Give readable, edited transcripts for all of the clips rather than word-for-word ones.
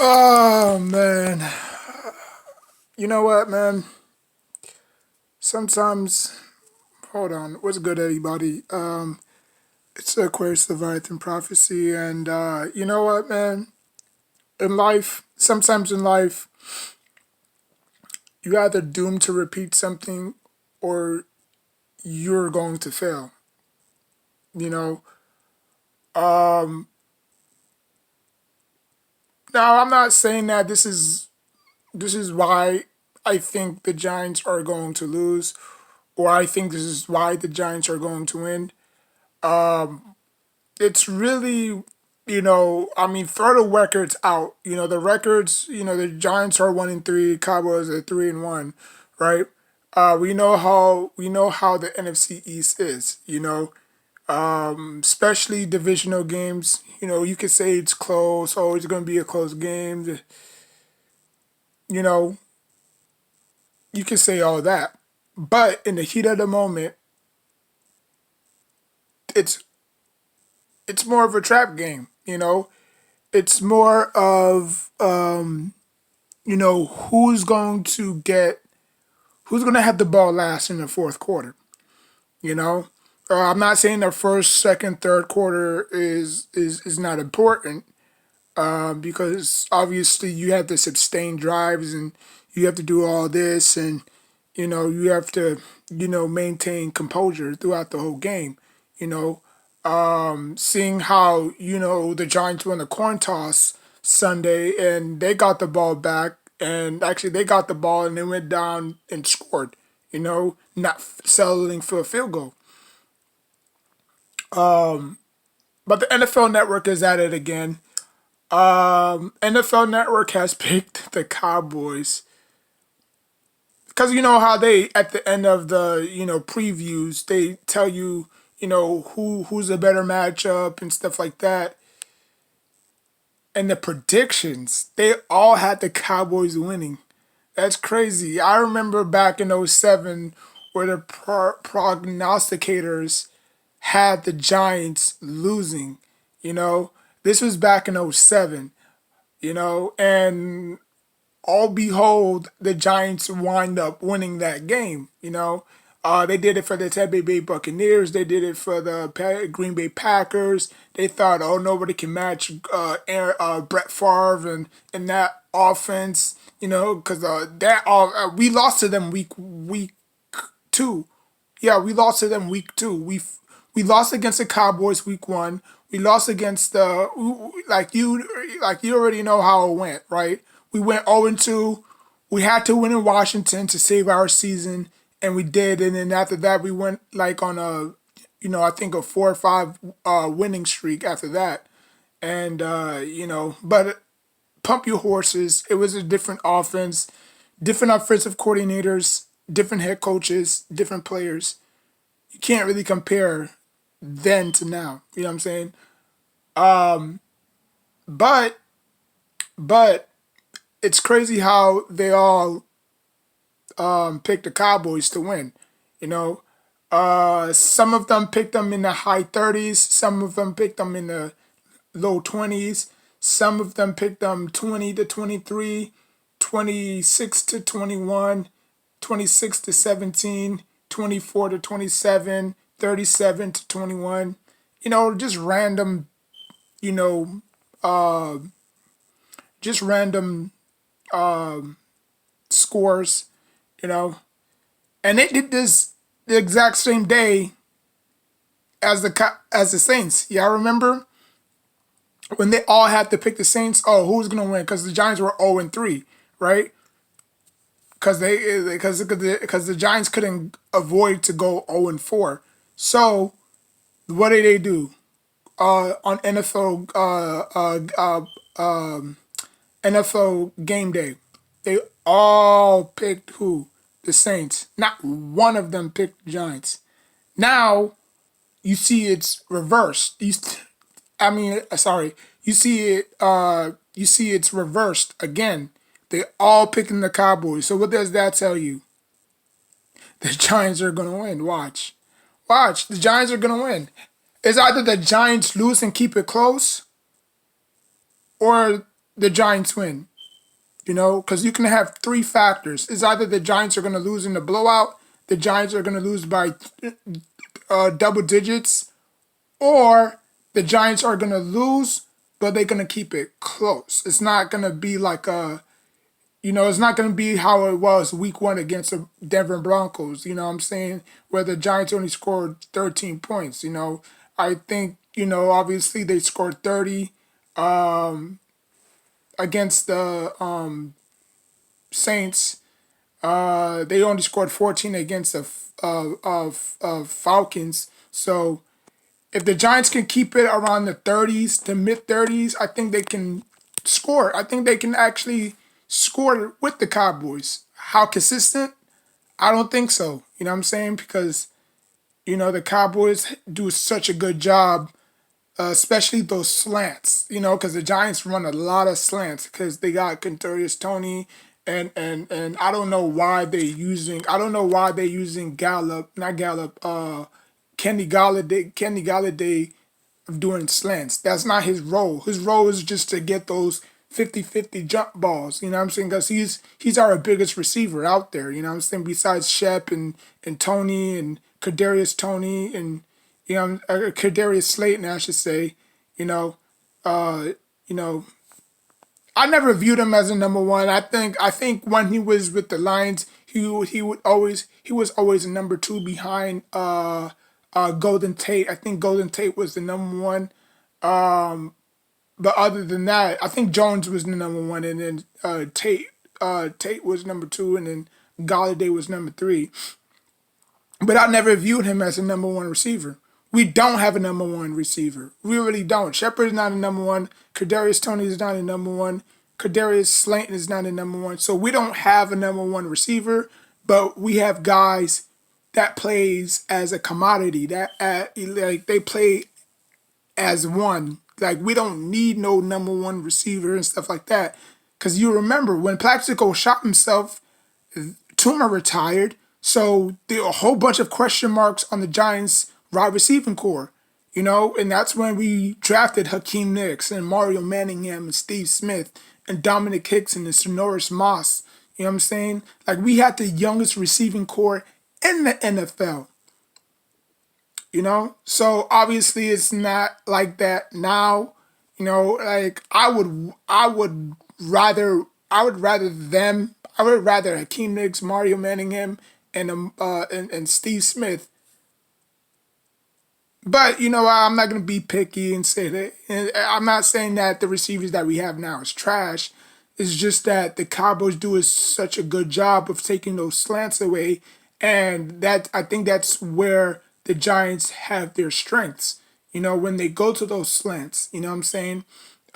Oh man. You know what, man? Sometimes hold on. What's good, everybody? It's Aquarius Leviathan Prophecy, and you know what, man? In life, sometimes in life, you're either doomed to repeat something or you're going to fail. You know? Um Now I'm not saying that this is why I think the Giants are going to lose, or I think this is why the Giants are going to win. It's really, I mean, throw the records out. The records, the Giants are 1-3, Cowboys are 3-1, right? We know how the NFC East is, especially divisional games. You could say it's close, oh, it's gonna be a close game. You know, you can say all that. But in the heat of the moment, it's it's more of a trap game. It's more of who's going to have the ball last in the fourth quarter. You know, I'm not saying the first, second, third quarter is not important, because obviously you have to sustain drives and you have to do all this, and you have to maintain composure throughout the whole game. You know, seeing how the Giants won the coin toss Sunday and they got the ball back, and actually they got the ball and they went down and scored. Not settling for a field goal. But the NFL Network is at it again. NFL Network has picked the Cowboys because you know how they at the end of the previews they tell you who's a better matchup and stuff like that. And the predictions, they all had the Cowboys winning. That's crazy. I remember back in '07 where the prognosticators had the Giants losing. You know, this was back in '07. And all behold, the Giants wind up winning that game. They did it for the Tampa Bay Buccaneers. They did it for the Green Bay Packers. They thought, oh, nobody can match Brett Favre and that offense. Because that all we lost to them week two. Yeah, we lost to them week two. We lost against the Cowboys week one. We lost against the like you already know how it went, right? We went 0-2. We had to win in Washington to save our season, and we did. And then after that, we went like on I think a 4 or 5 winning streak after that. And but pump your horses. It was a different offense, different offensive coordinators, different head coaches, different players. You can't really compare then to now. You know what I'm saying? But but it's crazy how they all picked the Cowboys to win. You know, some of them picked them in the high 30s. Some of them picked them in the low 20s. Some of them picked them 20-23, 26-21, 26-17, 24-27, 37-21. Just random. You know, uh, just random scores. You know, and they did this the exact same day as the Saints. Yeah, I remember when they all had to pick the Saints. Oh, who's gonna win? Because the Giants were 0-3, right? Because the Giants couldn't avoid to go 0-4. So what did they do? On NFL game day, they all picked who? The Saints. Not one of them picked the Giants. Now you see it's reversed. Sorry. You see it. You see it's reversed again. They all picking the Cowboys. So what does that tell you? The Giants are gonna win. Watch. The Giants are gonna win. It's either the Giants lose and keep it close, or the Giants win. Because you can have three factors. It's either the Giants are going to lose in the blowout, the Giants are going to lose by double digits, or the Giants are going to lose, but they're going to keep it close. It's not going to be like it's not going to be how it was week one against the Denver Broncos, you know what I'm saying? Where the Giants only scored 13 points, I think, obviously they scored 30 against the Saints. They only scored 14 against the Falcons. So if the Giants can keep it around the 30s to mid 30s, I think they can score. I think they can actually score with the Cowboys. How consistent? I don't think so. You know what I'm saying? Because, the Cowboys do such a good job, especially those slants, because the Giants run a lot of slants because they got Kadarius Toney and I don't know why they're using Gallup, not Gallup, Kenny Galladay doing slants. That's not his role. His role is just to get those 50-50 jump balls, you know what I'm saying? Because he's our biggest receiver out there, you know what I'm saying? Besides Shep and Tony and Kadarius Toney and Kadarius Slayton, I should say, you know, uh, you know, I never viewed him as a number one. I think when he was with the Lions, he was always a number two behind Golden Tate. I think Golden Tate was the number one. But other than that, I think Jones was the number one, and then Tate was number two, and then Galladay was number three. But I never viewed him as a number one receiver. We don't have a number one receiver. We really don't. Shepard is not a number one. Kadarius Toney is not a number one. Kadarius Slayton is not a number one. So we don't have a number one receiver, but we have guys that plays as a commodity. That like they play as one. Like we don't need no number one receiver and stuff like that. Cause you remember when Plaxico shot himself, Tuma retired. So there are a whole bunch of question marks on the Giants wide receiving core. And that's when we drafted Hakeem Nicks and Mario Manningham and Steve Smith and Dominic Hickson and Sonoris Moss. You know what I'm saying? Like we had the youngest receiving core in the NFL. So obviously it's not like that now. Like I would rather Hakeem Nicks, Mario Manningham, and Steve Smith. But I'm not gonna be picky and say that. And I'm not saying that the receivers that we have now is trash. It's just that the Cowboys do such a good job of taking those slants away, and that I think that's where the Giants have their strengths. When they go to those slants. You know what I'm saying?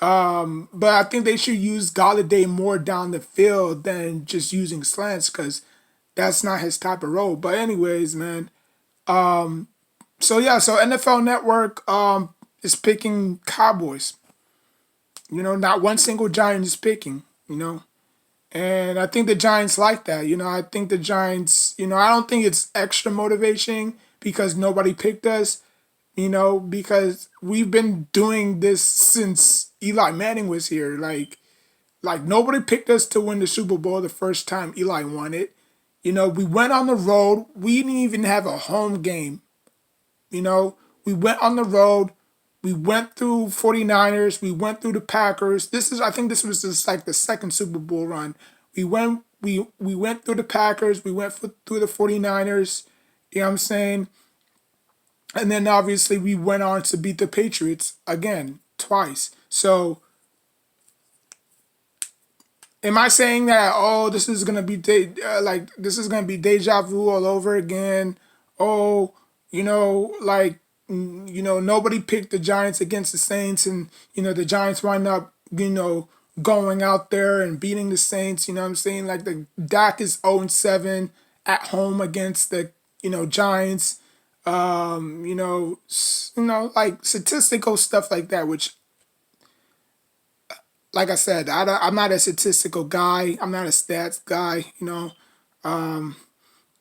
But I think they should use Galladay more down the field than just using slants because that's not his type of role. But anyways, man. So yeah, so NFL Network is picking Cowboys. Not one single Giant is picking. And I think the Giants like that. I think the Giants. I don't think it's extra motivation because nobody picked us. Because we've been doing this since Eli Manning was here. Like nobody picked us to win the Super Bowl the first time Eli won it. We went on the road. We didn't even have a home game. We went on the road. We went through 49ers. We went through the Packers. I think this was just like the second Super Bowl run. We went through the Packers. We went through the 49ers. You know what I'm saying? And then obviously we went on to beat the Patriots again, twice. So am I saying that, oh, this is going to be this is going to be deja vu all over again? Oh, nobody picked the Giants against the Saints, and the Giants wind up going out there and beating the Saints. You know what I'm saying? Like the Dak is 0-7 at home against the Giants. Like statistical stuff like that, which, like I said, I'm not a statistical guy. I'm not a stats guy.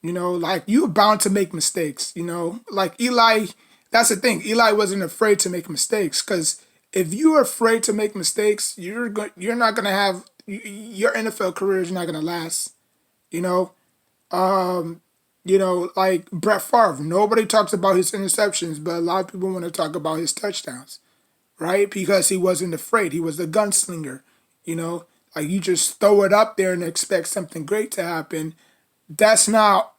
Like you're bound to make mistakes. Like Eli, that's the thing. Eli wasn't afraid to make mistakes because if you're afraid to make mistakes, you're not gonna have your NFL career is not gonna last. You know, um, like Brett Favre. Nobody talks about his interceptions, but a lot of people want to talk about his touchdowns, right? Because he wasn't afraid. He was a gunslinger. You know, like you just throw it up there and expect something great to happen. That's not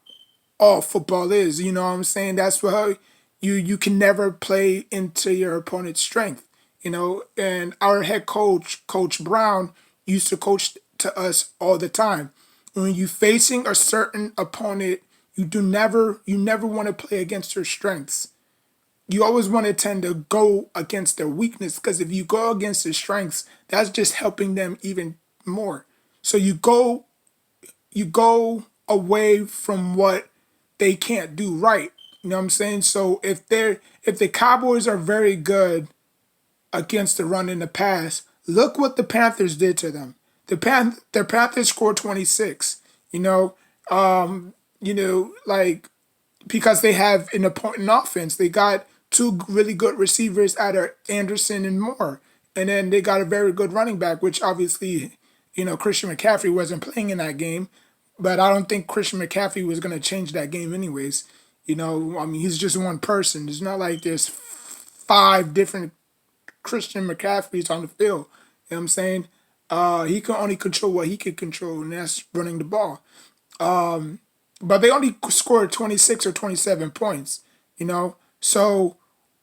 all football is. You know what I'm saying? That's why you can never play into your opponent's strength. And our head coach, Coach Brown, used to coach to us all the time. When you facing a certain opponent, you never want to play against their strengths. You always want to tend to go against their weakness, because if you go against their strengths, that's just helping them even more. So you go away from what they can't do right. You know what I'm saying? So if the Cowboys are very good against the run in the pass, look what the Panthers did to them. The Panthers scored 26. You know, like because they have an important offense. They got two really good receivers out of Anderson and Moore. And then they got a very good running back, which obviously, Christian McCaffrey wasn't playing in that game. But I don't think Christian McCaffrey was going to change that game anyways. I mean, he's just one person. It's not like there's five different Christian McCaffreys on the field. You know what I'm saying? He can only control what he can control, and that's running the ball. But they only scored 26 or 27 points, So,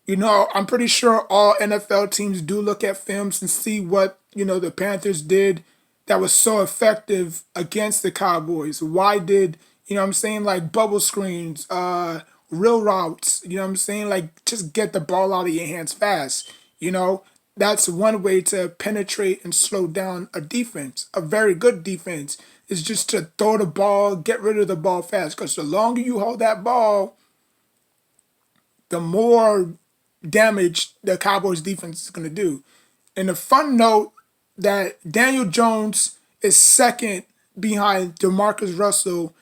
I'm pretty sure all NFL teams do look at films and see what, the Panthers did that was so effective against the Cowboys. Why did, what I'm saying, like bubble screens, real routes, what I'm saying, like just get the ball out of your hands fast, That's one way to penetrate and slow down a defense. A very good defense is just to throw the ball, get rid of the ball fast. Because the longer you hold that ball, the more damage the Cowboys defense is going to do. And a fun note that Daniel Jones is second behind DeMarcus Russell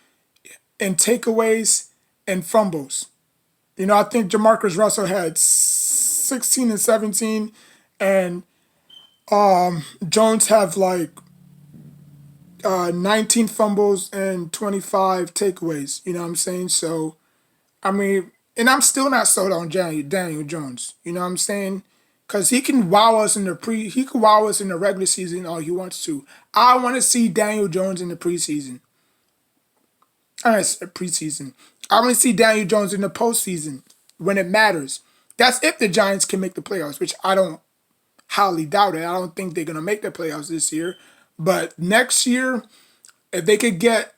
in takeaways and fumbles. I think DeMarcus Russell had 16 and 17, and Jones have like 19 fumbles and 25 takeaways. You know what I'm saying? So, I mean, and I'm still not sold on Daniel Jones. You know what I'm saying? Because he can wow us he can wow us in the regular season all he wants to. I want to see Daniel Jones in the preseason. Preseason. I want to see Daniel Jones in the postseason when it matters. That's if the Giants can make the playoffs, which I don't highly doubt it. I don't think they're going to make the playoffs this year. But next year, if they could get,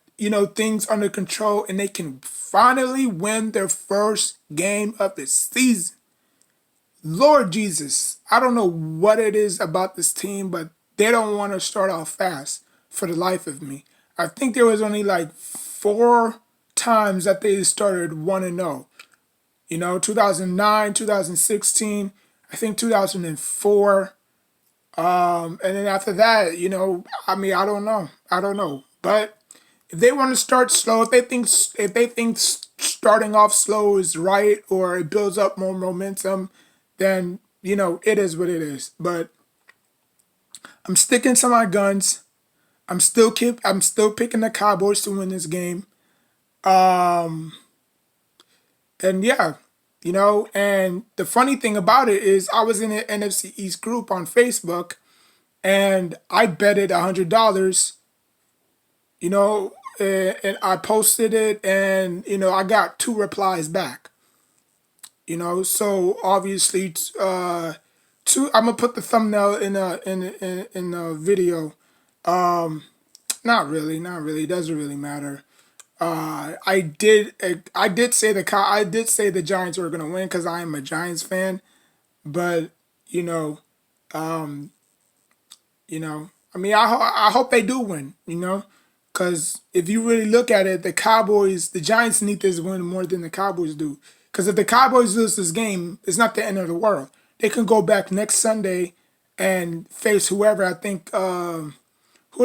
things under control and they can finally win their first game of the season. Lord Jesus, I don't know what it is about this team, but they don't want to start off fast for the life of me. I think there was only like 4 times that they started 1-0. 2009, 2016, I think 2004. And then after that, I mean, I don't know. But if they want to start slow, if they think starting off slow is right or it builds up more momentum, then it is what it is. But I'm sticking to my guns. I'm still picking the Cowboys to win this game. And yeah, and the funny thing about it is I was in an NFC East group on Facebook, and I betted $100, and I posted it, and I got 2 replies back. So obviously, two. I'm gonna put the thumbnail in a video. Not really, It doesn't really matter. I did say the Giants were gonna win because I am a Giants fan, but you know, um, I mean, I hope they do win. Because if you really look at it, the Giants need this win more than the Cowboys do. Because if the Cowboys lose this game, it's not the end of the world. They can go back next Sunday and face whoever. I think who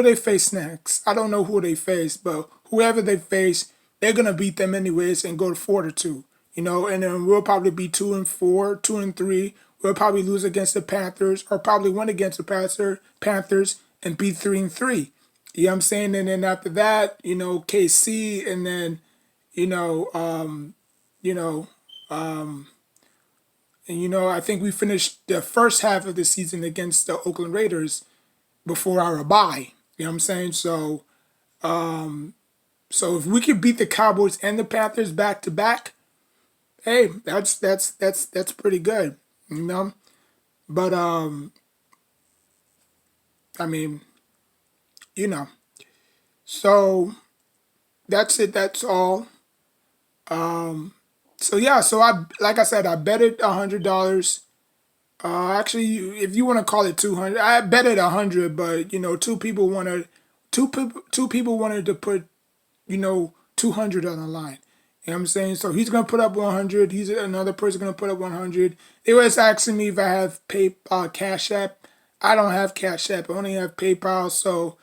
they face next. I don't know who they face, but whoever they face, they're gonna beat them anyways and go to 4-2. And then we'll probably be 2-4, 2-3. we'll probably lose against the Panthers, or probably win against the Panthers and be 3-3. You know what I'm saying? And then after that, KC, and then you know, you know, and I think we finished the first half of the season against the Oakland Raiders before our bye. You know what I'm saying? So if we could beat the Cowboys and the Panthers back to back, hey, that's pretty good, you know. But I mean, you know, so that's it. That's all. So yeah, so I like I said, I betted $100. Actually, if you want to call it 200, I betted 100, but two people wanted to put 200 on the line. You know what I'm saying? So he's gonna put up 100. He's another person gonna put up 100. They was asking me if I have Cash App. I don't have Cash App. I only have PayPal. So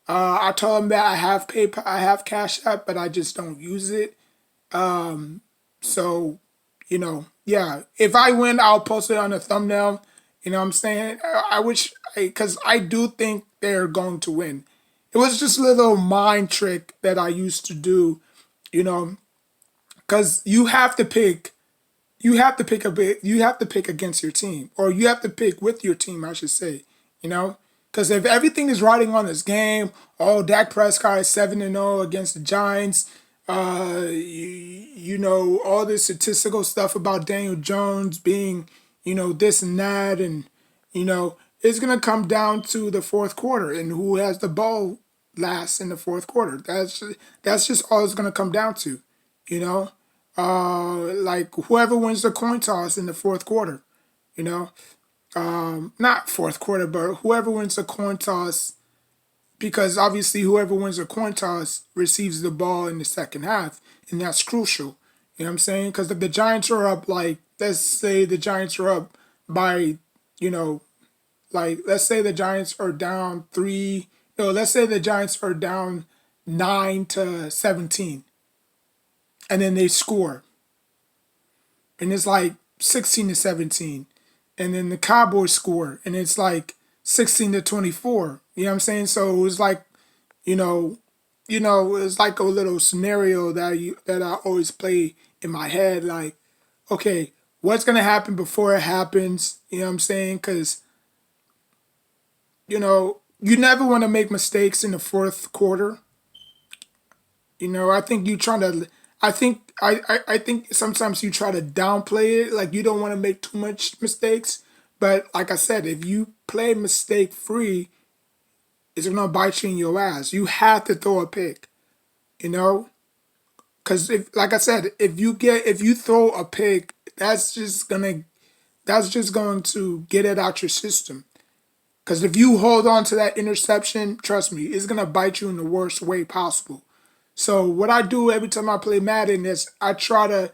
I told him that I have PayPal. I have Cash App, but I just don't use it. So yeah. If I win, I'll post it on the thumbnail. You know what I'm saying? I wish, because I do think they're going to win. It was just a little mind trick that I used to do, you know, because you have to pick against your team, or you have to pick with your team, I should say, you know, because if everything is riding on this game, oh, Dak Prescott is 7-0 against the Giants, all this statistical stuff about Daniel Jones being, this and that, and it's gonna come down to the fourth quarter and who has the ball last in the fourth quarter. That's just all it's gonna come down to, you know. Like whoever wins the coin toss in the fourth quarter, you know. Not fourth quarter, but whoever wins the coin toss, because obviously whoever wins the coin toss receives the ball in the second half, and that's crucial. You know what I'm saying? Because if the Giants are up, like let's say the Giants are up by, you know, like let's say the Giants are down three. No, let's say the Giants are down 9-17, and then they score, and it's like 16-17, and then the Cowboys score, and it's like 16-24. You know what I'm saying? So it was like, you know, it's like a little scenario that I always play in my head. Like, okay, what's gonna happen before it happens? You know what I'm saying? Because you never want to make mistakes in the fourth quarter. I think you trying to. I think sometimes you try to downplay it, like you don't want to make too much mistakes. But like I said, if you play mistake free, it's gonna bite you in your ass. You have to throw a pick, you know, because if, like I said, if you throw a pick, that's just going to get it out your system. Because if you hold on to that interception, trust me, it's gonna bite you in the worst way possible. So what I do every time I play Madden is I try to,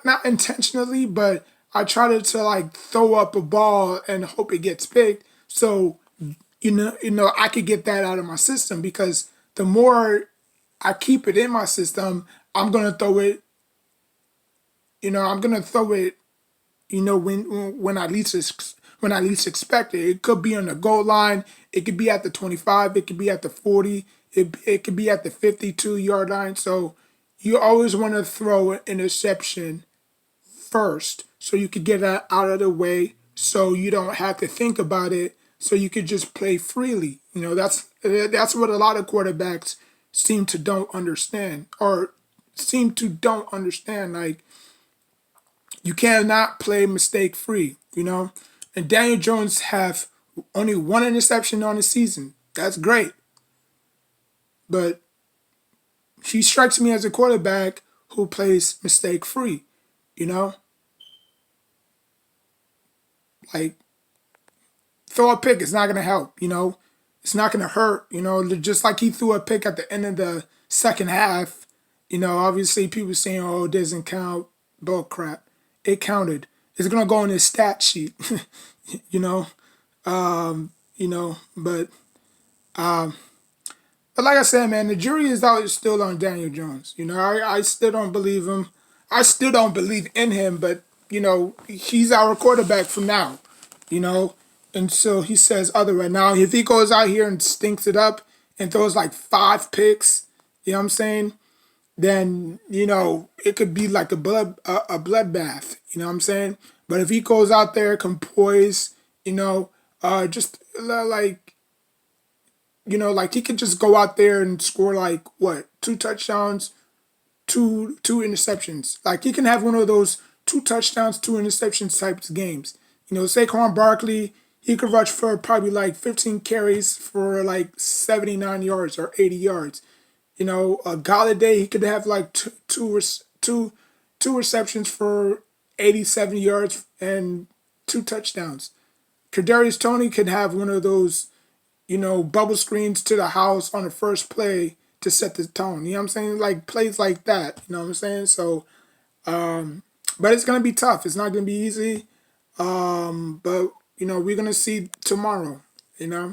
not intentionally, but I try to like throw up a ball and hope it gets picked. So I could get that out of my system, because the more I keep it in my system, I'm gonna throw it. I'm gonna throw it. When I least expect it. It could be on the goal line. It could be at the 25. It could be at the 40. It could be at the 52-yard line. So you always want to throw an interception first, so you could get that out of the way, so you don't have to think about it, so you could just play freely. That's what a lot of quarterbacks seem to don't understand. Like, you cannot play mistake free, And Daniel Jones have only one interception on the season. That's great. But he strikes me as a quarterback who plays mistake free, you know? Like, throw a pick, it's not going to help, It's not going to hurt, Just like he threw a pick at the end of the second half, obviously people saying, oh, it doesn't count. Bull crap. It counted. It's going to go in his stat sheet, you know? But like I said, man, the jury is out still on Daniel Jones. I still don't believe him. I still don't believe in him, but he's our quarterback for now, you know, until he says otherwise. Now, if he goes out here and stinks it up and throws like 5 picks, you know what I'm saying? Then it could be like a bloodbath. You know what I'm saying? But if he goes out there composed, just like like he could just go out there and score like what 2 touchdowns, two interceptions. Like he can have one of those 2 touchdowns, 2 interceptions types of games. Saquon Barkley, he could rush for probably like 15 carries for like 79 yards or 80 yards. Galladay, he could have like two receptions for 87 yards and 2 touchdowns. Kadarius Toney could have one of those, bubble screens to the house on the first play to set the tone. You know what I'm saying? Like plays like that. You know what I'm saying? So, but it's gonna be tough. It's not gonna be easy. But we're gonna see tomorrow. And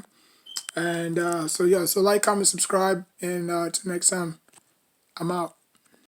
so yeah, so like, comment, subscribe, and till next time, I'm out.